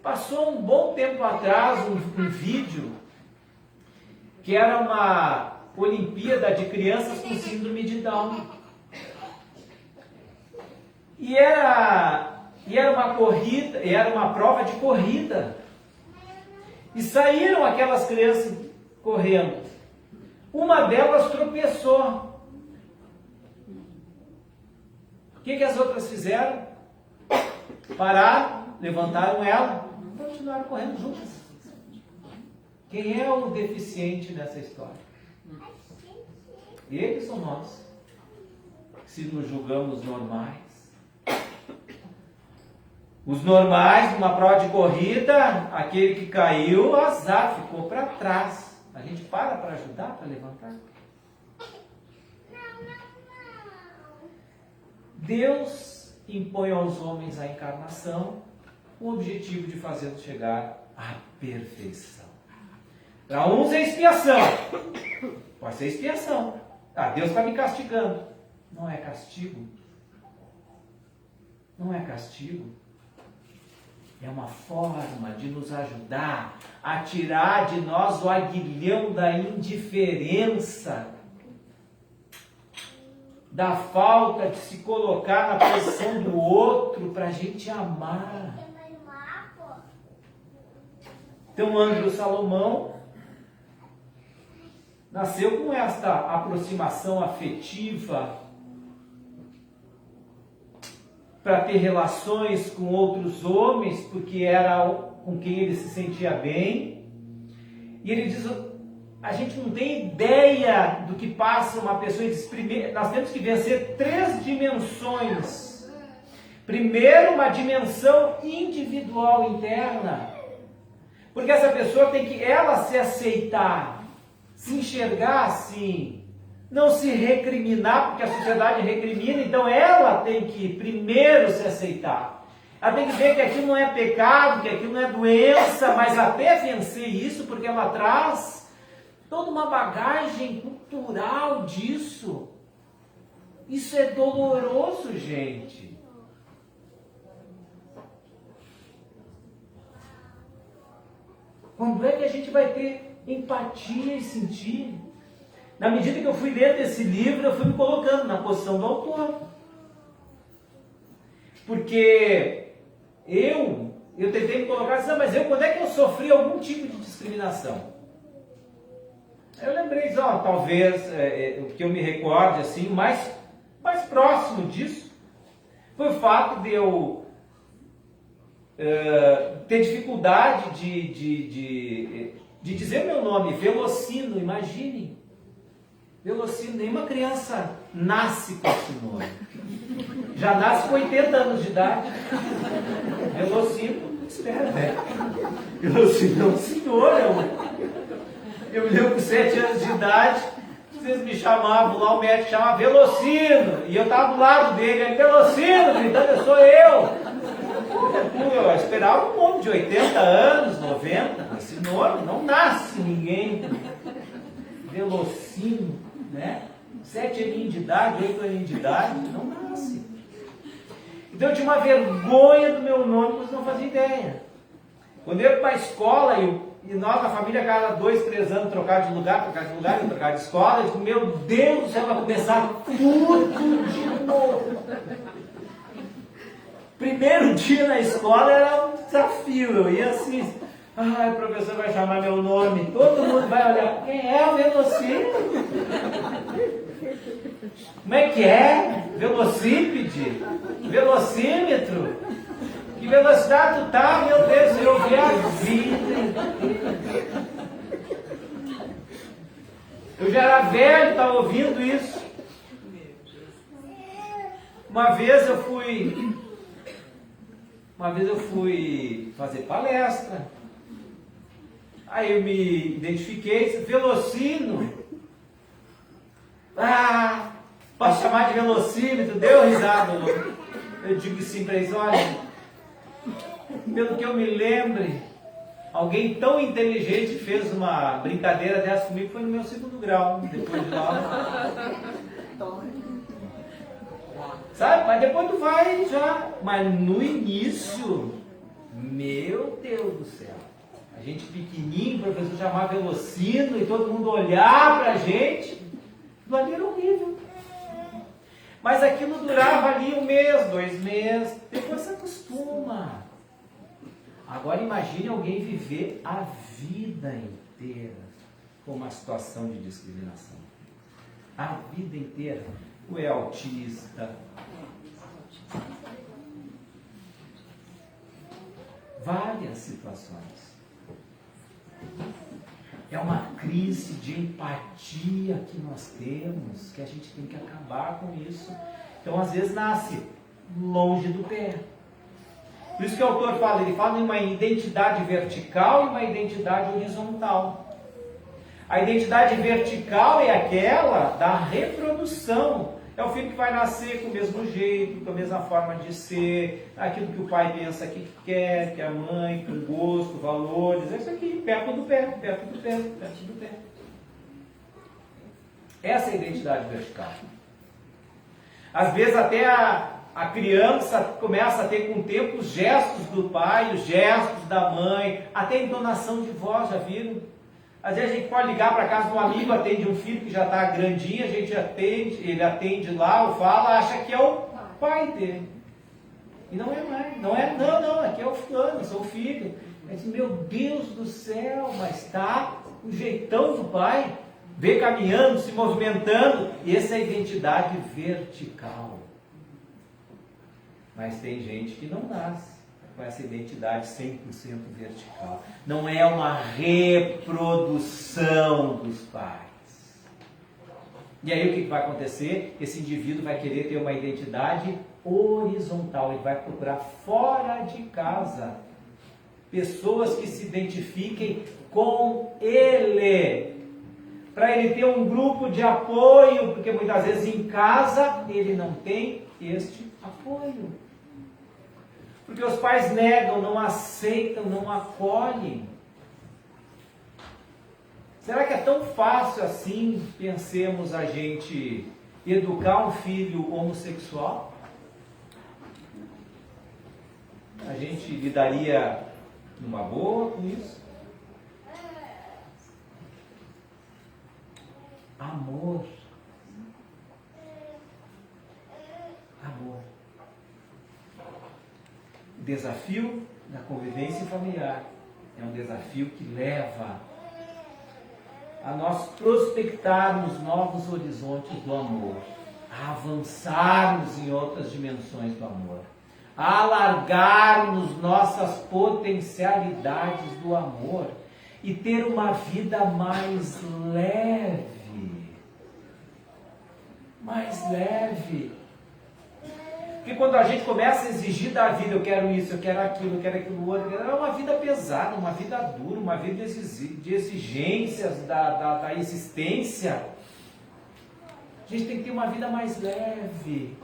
Passou um bom tempo atrás um vídeo que era uma Olimpíada de crianças com síndrome de Down. E era uma corrida, era uma prova de corrida. E saíram aquelas crianças correndo. Uma delas tropeçou. O que as outras fizeram? Pararam, levantaram ela e continuaram correndo juntas. Quem é o deficiente nessa história? Eles ou nós? Se nos julgamos normais. Os normais, numa prova de corrida, aquele que caiu, azar, ficou para trás. A gente para ajudar, para levantar. Deus impõe aos homens a encarnação com o objetivo de fazê-los chegar à perfeição. Para uns é expiação. Pode ser expiação. Deus está me castigando. Não é castigo. Não é castigo. É uma forma de nos ajudar a tirar de nós o aguilhão da indiferença, da falta de se colocar na posição do outro para a gente amar. Então, Ângelo Salomão nasceu com esta aproximação afetiva para ter relações com outros homens, porque era com quem ele se sentia bem. E ele diz, a gente não tem ideia do que passa uma pessoa. Ele diz, primeiro, nós temos que vencer 3 dimensões. Primeiro, uma dimensão individual interna. Porque essa pessoa tem que ela se aceitar, se enxergar assim, não se recriminar, porque a sociedade recrimina, então ela tem que primeiro se aceitar. Ela tem que ver que aquilo não é pecado, que aquilo não é doença, mas até vencer isso, porque ela traz toda uma bagagem cultural disso. Isso é doloroso, gente. Quando é que a gente vai ter empatia e sentir? Na medida que eu fui lendo esse livro, eu fui me colocando na posição do autor. Porque eu tentei me colocar assim, mas quando é que eu sofri algum tipo de discriminação? Eu lembrei, talvez, o que eu me recorde, assim, mais próximo disso, foi o fato de eu ter dificuldade de dizer meu nome, Velocino, imagine. Velocino, nenhuma criança nasce com esse nome. Já nasce com 80 anos de idade. Velocino, espera, né? Velocino é um senhor. Eu me lembro com 7 anos de idade, vocês me chamavam lá, o médico chamava Velocino, e eu estava do lado dele, ele, Velocino, gritando, sou eu. Eu esperava um homem de 80 anos, 90, esse nome, não nasce ninguém. Velocino. Né? 7 aninhos de idade, 8 aninhos de idade, não nasce. Então eu tinha uma vergonha do meu nome, vocês não faziam ideia. Quando eu ia para a escola, e nós na família, cada 2, 3 anos, trocar de lugar, trocar de escola, eu disse, meu Deus do céu, vai começar tudo de novo. Primeiro dia na escola era um desafio, eu ia assim, o professor vai chamar meu nome, todo mundo vai olhar, quem é o Velocino? Como é que é? Velocípede? Velocímetro? Que velocidade tu tá, meu Deus, eu vi a vida. Eu já era velho, estava ouvindo isso. Uma vez eu fui fazer palestra. Aí eu me identifiquei, Velocino. Posso chamar de velocímetro? Deu risada. Eu digo sim para eles, olha, pelo que eu me lembre, alguém tão inteligente fez uma brincadeira dessa comigo, foi no meu 2º grau, depois de lá. Sabe? Mas depois tu vai já. Mas no início, Meu Deus do céu. A gente pequenininho, o professor chamava Velocino e todo mundo olhar pra gente. Aquilo ali era horrível. Mas aquilo durava ali 1 mês, 2 meses, depois se acostuma. Agora imagine alguém viver a vida inteira com uma situação de discriminação. A vida inteira. Ou é autista, várias situações. É uma crise de empatia que nós temos, que a gente tem que acabar com isso. Então, às vezes, nasce longe do pé. Por isso que o autor fala, ele fala em uma identidade vertical e uma identidade horizontal. A identidade vertical é aquela da reprodução. É o filho que vai nascer com o mesmo jeito, com a mesma forma de ser, aquilo que o pai pensa que quer, que a mãe, com gosto, valores, é isso aqui, perto do pé, perto do pé, perto do pé. Essa é a identidade vertical. Às vezes até a criança começa a ter com o tempo os gestos do pai, os gestos da mãe, até a entonação de voz, já viram? Às vezes a gente pode ligar para casa de um amigo, atende um filho que já está grandinho, a gente atende, ele atende lá, ou fala, acha que é o pai dele. E não é mais, não, aqui é o fulano, eu sou o filho. Aí diz, meu Deus do céu, mas está o jeitão do pai, vê caminhando, se movimentando, e essa é a identidade vertical. Mas tem gente que não nasce com essa identidade 100% vertical. Não é uma reprodução dos pais. E aí o que vai acontecer? Esse indivíduo vai querer ter uma identidade horizontal. Ele vai procurar fora de casa pessoas que se identifiquem com ele. Para ele ter um grupo de apoio, porque muitas vezes em casa ele não tem este apoio. Porque os pais negam, não aceitam, não acolhem. Será que é tão fácil assim, pensemos a gente, educar um filho homossexual? A gente lidaria numa boa com isso? Amor. Amor. O desafio da convivência familiar é um desafio que leva a nós prospectarmos novos horizontes do amor, a avançarmos em outras dimensões do amor, a alargarmos nossas potencialidades do amor e ter uma vida mais leve. Mais leve. Porque quando a gente começa a exigir da vida, eu quero isso, eu quero aquilo outro, é uma vida pesada, uma vida dura, uma vida de exigências da existência. A gente tem que ter uma vida mais leve.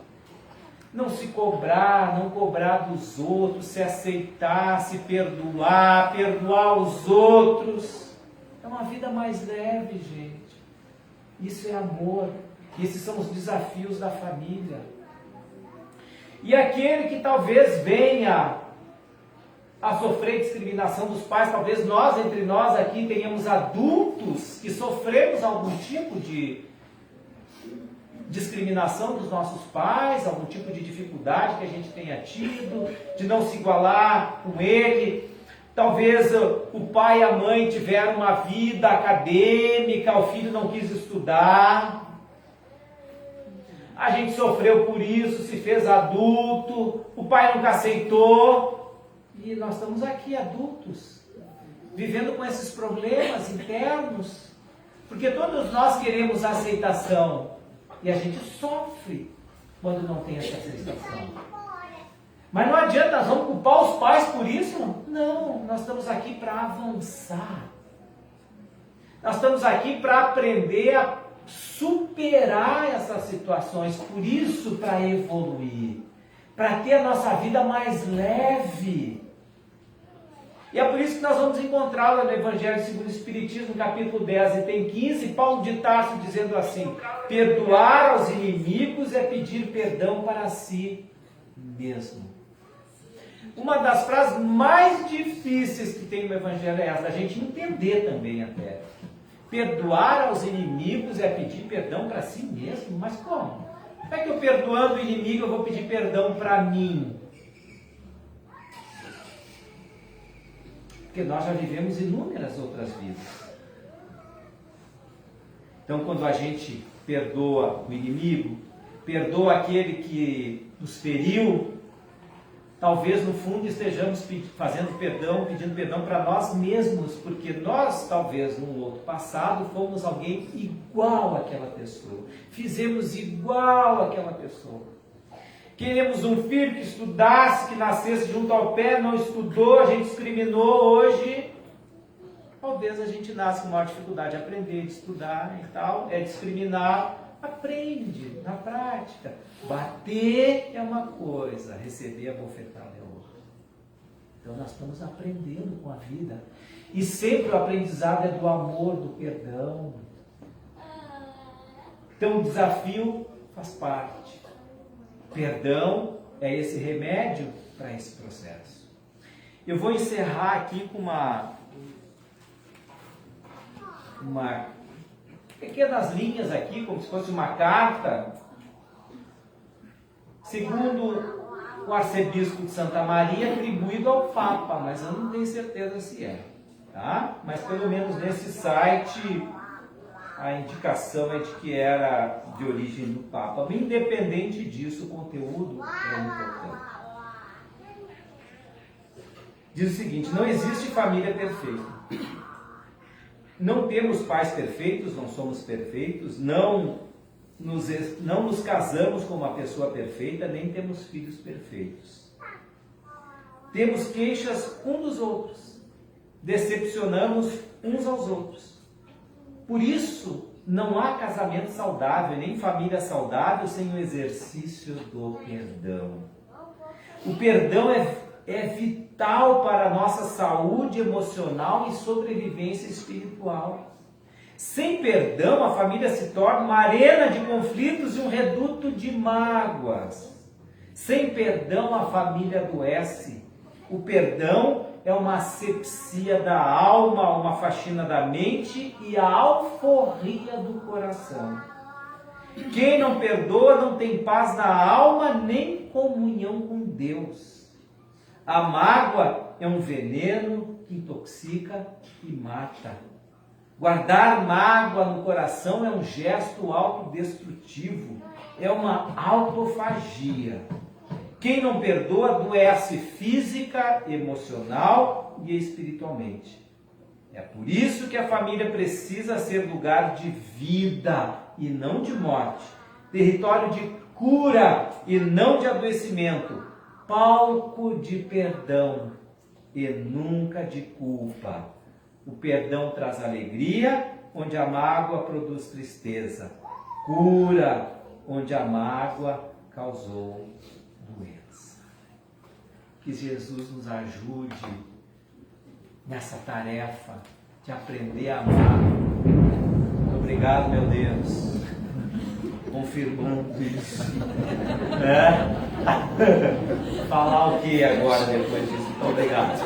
Não se cobrar, não cobrar dos outros, se aceitar, se perdoar, perdoar os outros. É uma vida mais leve, gente. Isso é amor. Esses são os desafios da família. E aquele que talvez venha a sofrer discriminação dos pais, talvez nós, entre nós aqui, tenhamos adultos que sofremos algum tipo de discriminação dos nossos pais, algum tipo de dificuldade que a gente tenha tido, de não se igualar com ele. Talvez o pai e a mãe tiveram uma vida acadêmica, o filho não quis estudar. A gente sofreu por isso, se fez adulto, o pai nunca aceitou. E nós estamos aqui, adultos, vivendo com esses problemas internos. Porque todos nós queremos aceitação. E a gente sofre quando não tem essa aceitação. Mas não adianta, nós vamos culpar os pais por isso? Não, nós estamos aqui para avançar. Nós estamos aqui para aprender a superar essas situações, por isso para evoluir, para ter a nossa vida mais leve. E é por isso que nós vamos encontrá-la no Evangelho segundo o Espiritismo, no capítulo 10, e tem 15, Paulo de Tarso dizendo assim: perdoar aos inimigos é pedir perdão para si mesmo. Uma das frases mais difíceis que tem no Evangelho é essa, a gente entender também até. Perdoar aos inimigos é pedir perdão para si mesmo, mas como? Como é que eu perdoando o inimigo eu vou pedir perdão para mim? Porque nós já vivemos inúmeras outras vidas. Então, quando a gente perdoa o inimigo, perdoa aquele que nos feriu, talvez no fundo estejamos fazendo perdão, pedindo perdão para nós mesmos, porque nós, talvez, num outro passado, fomos alguém igual àquela pessoa. Fizemos igual àquela pessoa. Queremos um filho que estudasse, que nascesse junto ao pé, não estudou, a gente discriminou hoje. Talvez a gente nasça com maior dificuldade de aprender, de estudar e tal, é discriminar. Aprende na prática. Bater é uma coisa, receber a bofetada é outra. Então nós estamos aprendendo com a vida. E sempre o aprendizado é do amor, do perdão. Então o desafio faz parte. Perdão é esse remédio para esse processo. Eu vou encerrar aqui com uma pequenas linhas aqui, como se fosse uma carta, segundo o arcebispo de Santa Maria, atribuído ao Papa, mas eu não tenho certeza se é, tá? Mas pelo menos nesse site a indicação é de que era de origem do Papa. Independente disso, o conteúdo é importante. Diz o seguinte: não existe família perfeita. Não temos pais perfeitos, não somos perfeitos, não nos casamos com uma pessoa perfeita, nem temos filhos perfeitos. Temos queixas uns dos outros, decepcionamos uns aos outros. Por isso, não há casamento saudável, nem família saudável sem o exercício do perdão. O perdão é vital para a nossa saúde emocional e sobrevivência espiritual. Sem perdão, a família se torna uma arena de conflitos e um reduto de mágoas. Sem perdão, a família adoece. O perdão é uma asepsia da alma, uma faxina da mente e a alforria do coração. Quem não perdoa não tem paz na alma nem comunhão com Deus. A mágoa é um veneno que intoxica e mata. Guardar mágoa no coração é um gesto autodestrutivo, é uma autofagia. Quem não perdoa adoece física, emocional e espiritualmente. É por isso que a família precisa ser lugar de vida e não de morte, território de cura e não de adoecimento, palco de perdão e nunca de culpa. O perdão traz alegria, onde a mágoa produz tristeza. Cura, onde a mágoa causou doença. Que Jesus nos ajude nessa tarefa de aprender a amar. Muito obrigado, meu Deus, confirmando isso. Falar o que agora depois disso? Muito obrigado.